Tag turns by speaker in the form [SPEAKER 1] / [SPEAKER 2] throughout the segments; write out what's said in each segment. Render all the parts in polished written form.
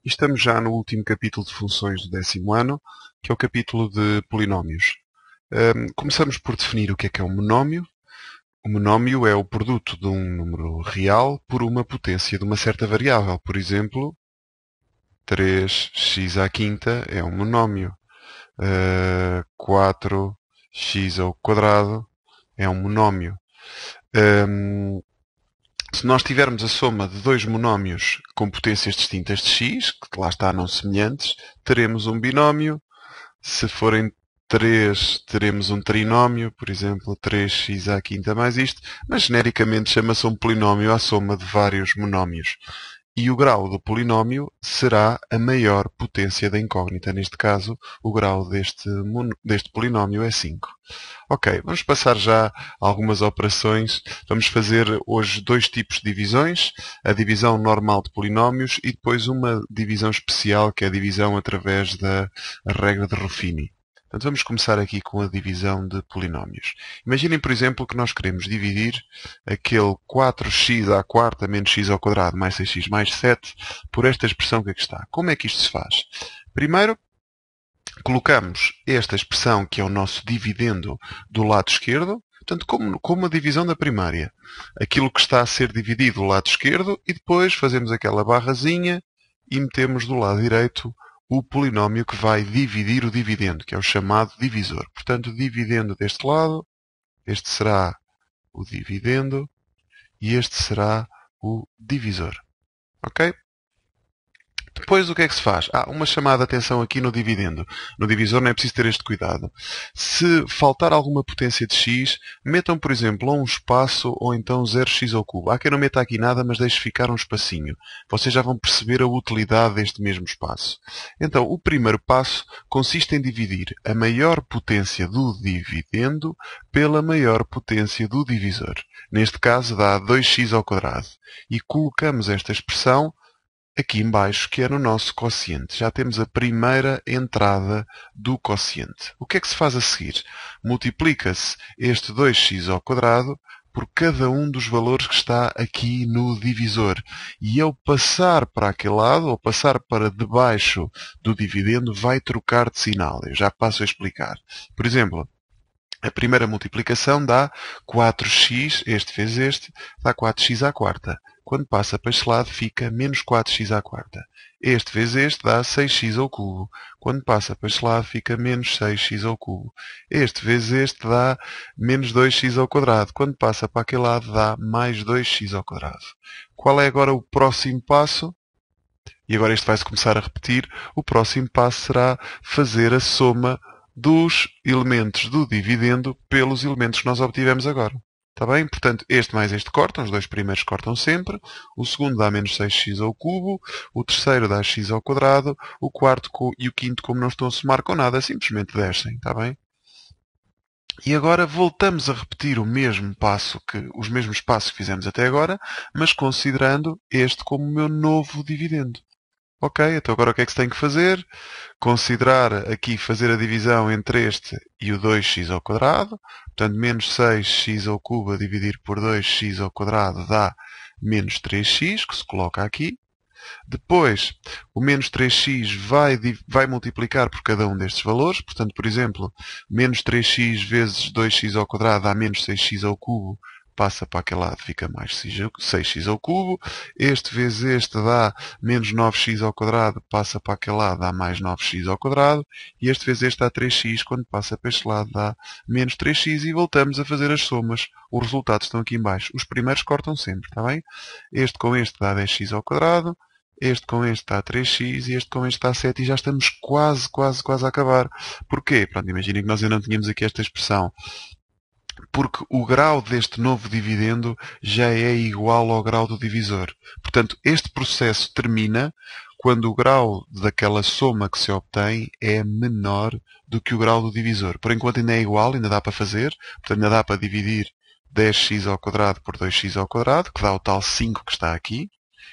[SPEAKER 1] E estamos já no último capítulo de funções do 10º ano, que é o capítulo de polinómios. Começamos por definir o que é um monómio. O monómio é o produto de um número real por uma potência de uma certa variável. Por exemplo, 3x² é um monómio. 4x² é um monómio. Se nós tivermos a soma de dois monómios com potências distintas de x, que lá está, não semelhantes, teremos um binómio. Se forem 3, teremos um trinómio, por exemplo, 3x² mais isto, mas genericamente chama-se um polinómio à soma de vários monómios. E o grau do polinómio será a maior potência da incógnita. Neste caso, o grau deste polinómio é 5. Ok, vamos passar já a algumas operações. Vamos fazer hoje dois tipos de divisões. A divisão normal de polinómios e depois uma divisão especial, que é a divisão através da regra de Ruffini. Portanto, vamos começar aqui com a divisão de polinómios. Imaginem, por exemplo, que nós queremos dividir aquele 4x² menos x² mais 6x mais 7 por esta expressão que aqui está. Como é que isto se faz? Primeiro, colocamos esta expressão, que é o nosso dividendo, do lado esquerdo, portanto, como a divisão da primária. Aquilo que está a ser dividido do lado esquerdo e depois fazemos aquela barrazinha e metemos do lado direito o polinómio que vai dividir o dividendo, que é o chamado divisor. Portanto, dividendo deste lado, este será o dividendo e este será o divisor. Ok? Depois, o que é que se faz? Uma chamada de atenção aqui no dividendo. No divisor não é preciso ter este cuidado. Se faltar alguma potência de x, metam, por exemplo, um espaço ou então 0x². Há quem não meta aqui nada, mas deixe ficar um espacinho. Vocês já vão perceber a utilidade deste mesmo espaço. Então, o primeiro passo consiste em dividir a maior potência do dividendo pela maior potência do divisor. Neste caso, dá 2x². E colocamos esta expressão aqui embaixo, que é no nosso quociente. Já temos a primeira entrada do quociente. O que é que se faz a seguir? Multiplica-se este 2x² por cada um dos valores que está aqui no divisor. E ao passar para aquele lado, ou passar para debaixo do dividendo, vai trocar de sinal. Eu já passo a explicar. Por exemplo, a primeira multiplicação dá 4x, este vezes este, dá 4x². Quando passa para este lado, fica menos 4x². Este vezes este dá 6x². Quando passa para este lado, fica menos 6x². Este vezes este dá menos 2x². Quando passa para aquele lado, dá mais 2x². Qual é agora o próximo passo? E agora este vai-se começar a repetir. O próximo passo será fazer a soma dos elementos do dividendo pelos elementos que nós obtivemos agora. Está bem? Portanto, este mais este cortam, os dois primeiros cortam sempre, o segundo dá menos 6x², o terceiro dá x², o quarto e o quinto, como não estão a somar com nada, simplesmente descem. Está bem? E agora voltamos a repetir os mesmos passos que fizemos até agora, mas considerando este como o meu novo dividendo. Ok, então agora o que é que se tem que fazer? Considerar aqui, fazer a divisão entre este e o 2x². Portanto, menos 6x³ a dividir por 2x² dá menos 3x, que se coloca aqui. Depois, o menos 3x vai multiplicar por cada um destes valores. Portanto, por exemplo, menos 3x vezes 2x² dá menos 6x². Passa para aquele lado, fica mais 6x². Este vezes este dá menos 9x², passa para aquele lado, dá mais 9x². E este vezes este dá 3x, quando passa para este lado dá menos 3x. E voltamos a fazer as somas. Os resultados estão aqui em baixo. Os primeiros cortam sempre, está bem? Este com este dá 10x². Este com este dá 3x e este com este dá 7 e já estamos quase a acabar. Porquê? Pronto, imaginem que nós ainda não tínhamos aqui esta expressão. Porque o grau deste novo dividendo já é igual ao grau do divisor. Portanto, este processo termina quando o grau daquela soma que se obtém é menor do que o grau do divisor. Por enquanto ainda é igual, ainda dá para fazer. Portanto, ainda dá para dividir 10x² por 2x², que dá o tal 5 que está aqui.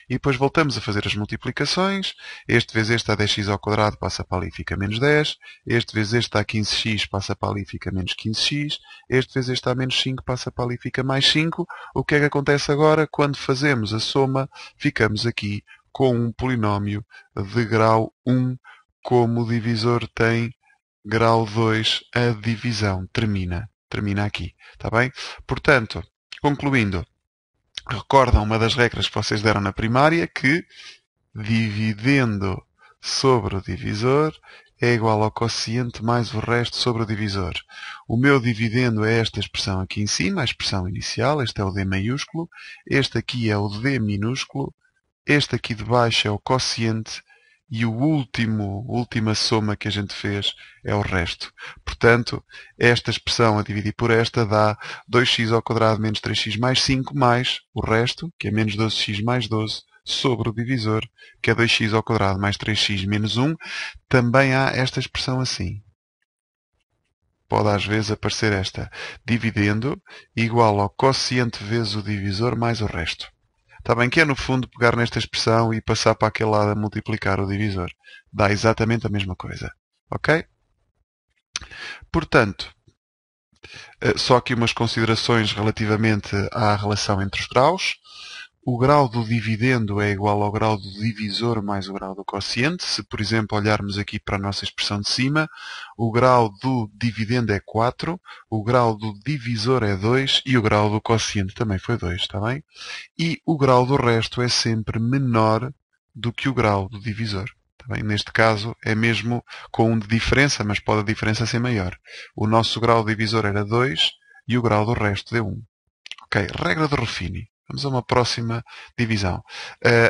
[SPEAKER 1] E depois voltamos a fazer as multiplicações. Este vezes este dá 10x², passa para ali e fica menos 10. Este vezes este dá 15x, passa para ali e fica menos 15x. Este vezes este dá menos 5, passa para ali e fica mais 5. O que é que acontece agora? Quando fazemos a soma, ficamos aqui com um polinómio de grau 1, como o divisor tem grau 2, a divisão termina aqui. Está bem? Portanto, concluindo, recordam uma das regras que vocês deram na primária, que dividendo sobre o divisor é igual ao quociente mais o resto sobre o divisor. O meu dividendo é esta expressão aqui em cima, a expressão inicial, este é o D maiúsculo, este aqui é o D minúsculo, este aqui de baixo é o quociente e a última soma que a gente fez é o resto. Portanto, esta expressão a dividir por esta dá 2x ao quadrado menos 3x mais 5 mais o resto, que é menos 12x mais 12, sobre o divisor, que é 2x ao quadrado mais 3x menos 1. Também há esta expressão assim. Pode às vezes aparecer esta. Dividendo igual ao quociente vezes o divisor mais o resto. Está bem que é, no fundo, pegar nesta expressão e passar para aquele lado a multiplicar o divisor. Dá exatamente a mesma coisa. Ok? Portanto, só aqui umas considerações relativamente à relação entre os graus. O grau do dividendo é igual ao grau do divisor mais o grau do quociente. Se, por exemplo, olharmos aqui para a nossa expressão de cima, o grau do dividendo é 4, o grau do divisor é 2 e o grau do quociente também foi 2, está bem? E o grau do resto é sempre menor do que o grau do divisor. Está bem? Neste caso é mesmo com 1 de diferença, mas pode a diferença ser maior. O nosso grau divisor era 2 e o grau do resto deu 1. Ok, regra de Ruffini. Vamos a uma próxima divisão.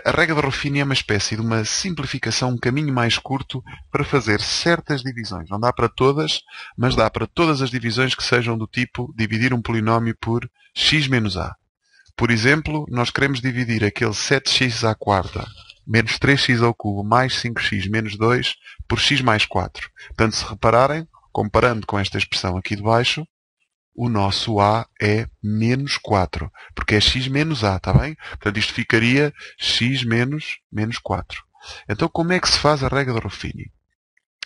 [SPEAKER 1] A regra de Ruffini é uma espécie de uma simplificação, um caminho mais curto para fazer certas divisões. Não dá para todas, mas dá para todas as divisões que sejam do tipo dividir um polinómio por x menos a. Por exemplo, nós queremos dividir aquele 7x à quarta menos 3x ao cubo mais 5x menos 2 por x mais 4. Portanto, se repararem, comparando com esta expressão aqui de baixo, o nosso a é menos 4, porque é x menos a, está bem? Portanto, isto ficaria x menos 4. Então, como é que se faz a regra de Ruffini?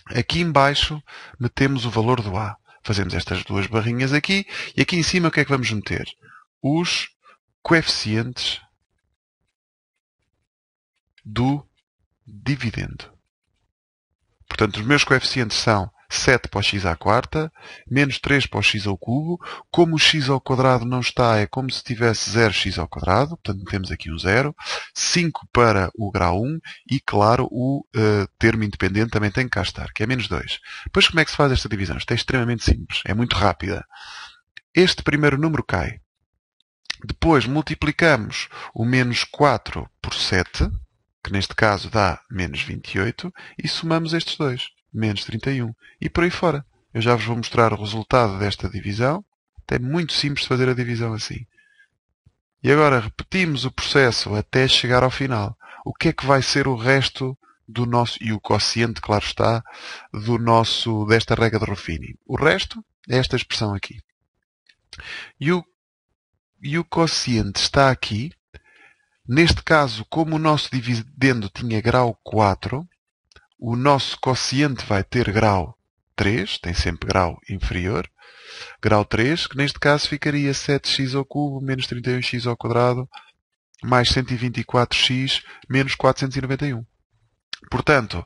[SPEAKER 1] Aqui em baixo metemos o valor do a. Fazemos estas duas barrinhas aqui, e aqui em cima o que é que vamos meter? Os coeficientes do dividendo. Portanto, os meus coeficientes são 7 para o x à quarta, menos 3 para o x ao cubo. Como o x ao quadrado não está, é como se tivesse 0x ao quadrado. Portanto, temos aqui o 0. 5 para o grau 1 e, claro, o termo independente também tem que cá estar, que é menos 2. Depois, como é que se faz esta divisão? Isto é extremamente simples. É muito rápida. Este primeiro número cai. Depois, multiplicamos o menos 4 por 7, que neste caso dá menos 28, e somamos estes dois, menos 31. E por aí fora. Eu já vos vou mostrar o resultado desta divisão. É muito simples de fazer a divisão assim. E agora repetimos o processo até chegar ao final. O que é que vai ser o resto do nosso, e o quociente, claro está, desta regra de Ruffini? O resto é esta expressão aqui. E o quociente está aqui. Neste caso, como o nosso dividendo tinha grau 4, o nosso quociente vai ter grau 3, tem sempre grau inferior, grau 3, que neste caso ficaria 7x ao cubo menos 31x ao quadrado mais 124x menos 491. Portanto,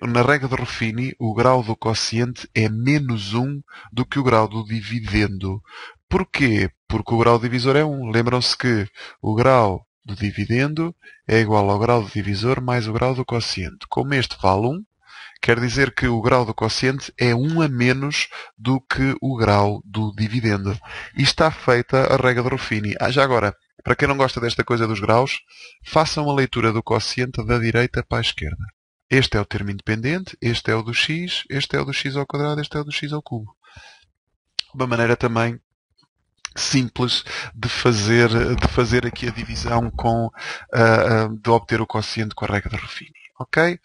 [SPEAKER 1] na regra de Ruffini, o grau do quociente é menos 1 do que o grau do dividendo. Porquê? Porque o grau divisor é 1. Lembram-se que o grau do dividendo é igual ao grau do divisor mais o grau do quociente. Como este vale 1, quer dizer que o grau do quociente é 1 a menos do que o grau do dividendo. E está feita a regra de Ruffini. Já agora, para quem não gosta desta coisa dos graus, façam a leitura do quociente da direita para a esquerda. Este é o termo independente, este é o do x, este é o do x ao quadrado, este é o do x ao cubo. Uma maneira também simples de fazer aqui a divisão de obter o quociente com a regra de Ruffini. Ok?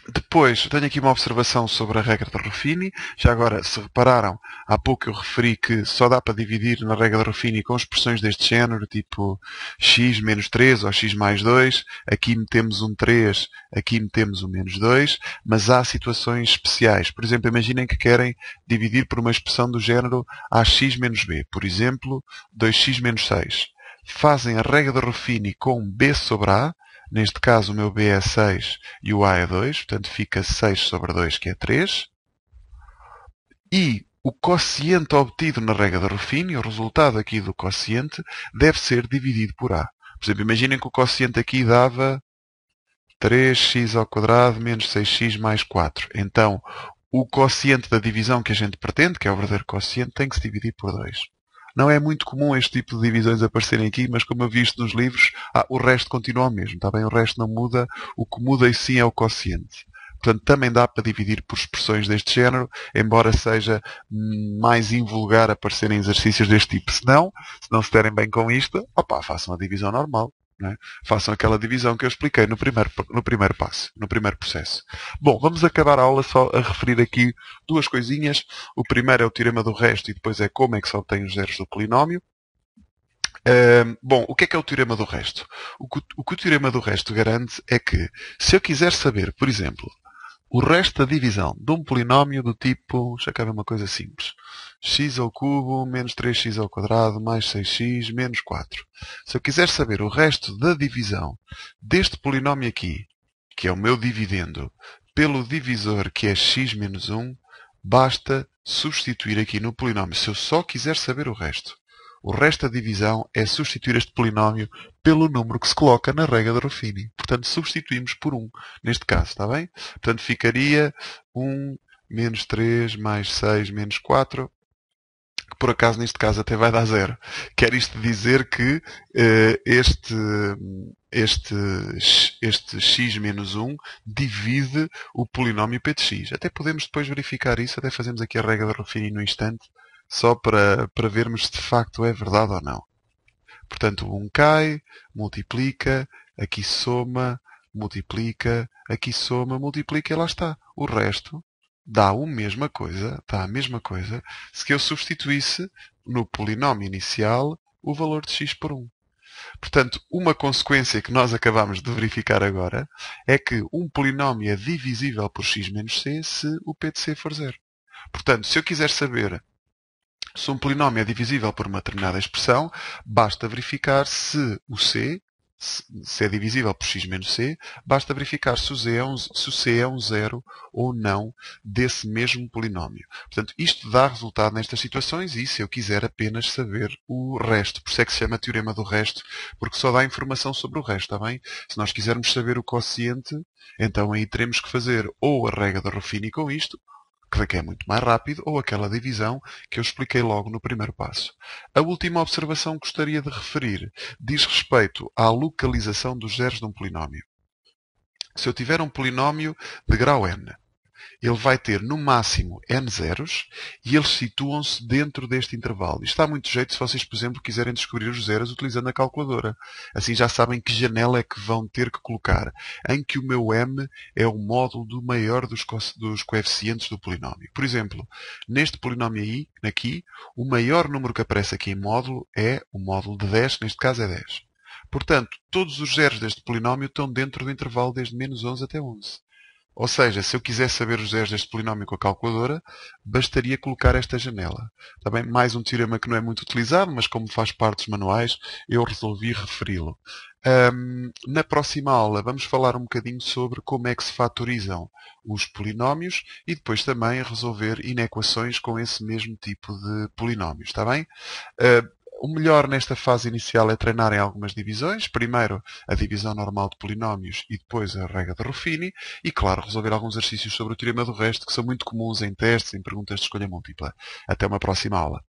[SPEAKER 1] Depois, tenho aqui uma observação sobre a regra de Ruffini. Já agora, se repararam, há pouco eu referi que só dá para dividir na regra de Ruffini com expressões deste género, tipo x menos 3 ou x mais 2. Aqui metemos um 3, aqui metemos um menos 2, mas há situações especiais. Por exemplo, imaginem que querem dividir por uma expressão do género ax menos b. Por exemplo, 2x menos 6. fazem a regra de Ruffini com B sobre A. Neste caso o meu B é 6 e o A é 2, portanto fica 6 sobre 2, que é 3. E o quociente obtido na regra de Ruffini, o resultado aqui do quociente, deve ser dividido por A. Por exemplo, imaginem que o quociente aqui dava 3x ao quadrado menos 6x mais 4. Então, o quociente da divisão que a gente pretende, que é o verdadeiro quociente, tem que se dividir por 2. Não é muito comum este tipo de divisões aparecerem aqui, mas como eu vi isto nos livros, o resto continua o mesmo, está bem? O resto não muda. O que muda e sim é o quociente. Portanto, também dá para dividir por expressões deste género, embora seja mais invulgar aparecer em exercícios deste tipo. Se não se derem bem com isto, façam a divisão normal. Não é? Façam aquela divisão que eu expliquei no primeiro passo, no primeiro processo. Bom, vamos acabar a aula só a referir aqui duas coisinhas. O primeiro é o teorema do resto e depois é como é que se obtém os zeros do polinómio. Bom, o que é o teorema do resto? O que o teorema do resto garante é que, se eu quiser saber, por exemplo, o resto da divisão de um polinómio do tipo, deixa cá ver uma coisa simples, x ao cubo menos 3x ao quadrado mais 6x menos 4. Se eu quiser saber o resto da divisão deste polinómio aqui, que é o meu dividendo, pelo divisor que é x menos 1, basta substituir aqui no polinómio, se eu só quiser saber o resto. O resto da divisão é substituir este polinómio pelo número que se coloca na regra de Ruffini. Portanto, substituímos por 1, neste caso, está bem? Portanto, ficaria 1 menos 3 mais 6 menos 4, que por acaso neste caso até vai dar 0. Quer isto dizer que este x menos 1 divide o polinómio p de x. Até podemos depois verificar isso, até fazemos aqui a regra de Ruffini no instante, só para vermos se de facto é verdade ou não. Portanto, o 1 cai, multiplica, aqui soma, multiplica, aqui soma, multiplica e lá está. O resto dá a mesma coisa, se eu substituísse no polinómio inicial o valor de x por 1. Portanto, uma consequência que nós acabamos de verificar agora é que um polinómio é divisível por x menos c se o p de c for 0. Portanto, se eu quiser saber se um polinómio é divisível por uma determinada expressão, basta verificar se o c é divisível por x menos c, basta verificar se o c é um zero ou não desse mesmo polinómio. Portanto, isto dá resultado nestas situações e se eu quiser apenas saber o resto. Por isso é que se chama teorema do resto, porque só dá informação sobre o resto, está bem? Se nós quisermos saber o quociente, então aí teremos que fazer ou a regra de Ruffini com isto, que é muito mais rápido, ou aquela divisão que eu expliquei logo no primeiro passo. A última observação que gostaria de referir diz respeito à localização dos zeros de um polinómio. Se eu tiver um polinómio de grau n, ele vai ter no máximo n zeros e eles situam-se dentro deste intervalo. Isto dá muito jeito se vocês, por exemplo, quiserem descobrir os zeros utilizando a calculadora. Assim já sabem que janela é que vão ter que colocar, em que o meu m é o módulo do maior dos coeficientes do polinómio. Por exemplo, neste polinómio aqui, o maior número que aparece aqui em módulo é o módulo de 10, neste caso é 10. Portanto, todos os zeros deste polinómio estão dentro do intervalo desde menos 11 até 11. Ou seja, se eu quiser saber os zeros deste polinómio com a calculadora, bastaria colocar esta janela. Também mais um teorema que não é muito utilizado, mas como faz parte dos manuais, eu resolvi referi-lo. Na próxima aula vamos falar um bocadinho sobre como é que se fatorizam os polinómios e depois também resolver inequações com esse mesmo tipo de polinómios. Está bem? O melhor nesta fase inicial é treinar em algumas divisões. Primeiro a divisão normal de polinómios e depois a regra de Ruffini. E, claro, resolver alguns exercícios sobre o teorema do resto que são muito comuns em testes, em perguntas de escolha múltipla. Até uma próxima aula.